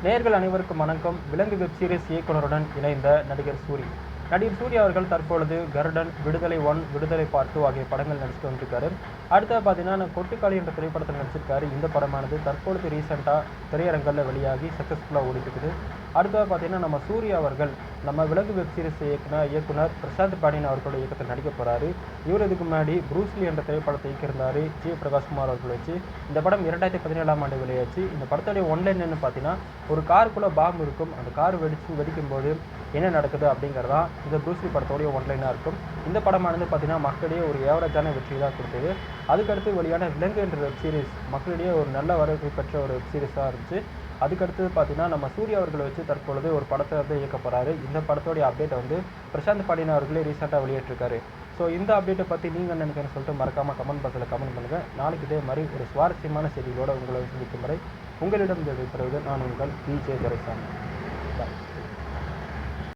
நேயர்கள் அனைவருக்கும் வணக்கம். விலங்கு வெப் சீரிஸ் இயக்குனருடன் இணைந்த நடிகர் சூர்யா அவர்கள் தற்பொழுது கருடன், விடுதலை 1, விடுதலை பார்ட் 2 ஆகிய படங்கள் நடிச்சுட்டு வந்திருக்காரு. அடுத்தது பார்த்தீங்கன்னா கொட்டுக்காளி என்ற திரைப்படத்தில் நடிச்சிருக்காரு. இந்த படமானது தற்பொழுது ரீசெண்டாக திரையரங்கில் வெளியாகி சக்ஸஸ்ஃபுல்லாக ஓடிட்டு இருக்குது. அடுத்தது பார்த்தீங்கன்னா நம்ம சூர்யா அவர்கள் நம்ம விலங்கு வெப் சீரிஸ் இயக்குனர் பிரசாந்த் பாண்டியன் அவர்களோட இயக்கத்தில் நடிக்க போகிறாரு. இவர் இதுக்கு முன்னாடி ப்ரூஸ்லி என்ற திரைப்படத்தை இயக்கியிருந்தார் ஜி பிரகாஷ்குமார் அவர்கள் வச்சு. இந்த படம் 2017ஆம் ஆண்டு வெளியாச்சு. இந்த படத்துடைய ஒன்லைன் என்ன பார்த்தீங்கன்னா, ஒரு காருக்குள்ளே பாம்பு இருக்கும். அந்த கார் வெடிக்கும் போது என்ன நடக்குது அப்படிங்கிறதான் இந்த ப்ரூஸ்லி படத்தோடைய ஒன்லைனாக இருக்கும். இந்த படமானது பார்த்தீங்கன்னா மக்களிடையே ஒரு ஏவரேஜான வெற்றி தான் கொடுத்தது. அதுக்கடுத்து வெளியான விலங்கு என்ற வெப் சீரிஸ் மக்களிடையே ஒரு நல்ல வரவேற்பு பெற்ற ஒரு வெப் சீரிஸாக இருந்துச்சு. அதுக்கடுத்து பார்த்தீங்கன்னா நம்ம சூர்யா அவர்களை வச்சு தற்பொழுது ஒரு படத்தை வந்து இயக்க போகிறாரு. இந்த படத்தோடைய அப்டேட்டை வந்து பிரசாந்த் பாண்டியன் அவர்களே ரீசெண்டாக வெளியிட்டிருக்காரு. ஸோ இந்த அப்டேட்டை பற்றி நீங்கள் என்ன நினைக்கிறேன்னு சொல்லிட்டு மறக்காமல் கமெண்ட் பாக்ஸில் கமெண்ட் பண்ணுங்கள். நாளைக்கு இதே மாதிரி ஒரு சுவாரஸ்யமான செய்திகளோடு உங்களை சந்திக்கும் வரை உங்களிடம் விடைபெறுவது நான் உங்கள் DJ துரைசாமி. பாய்.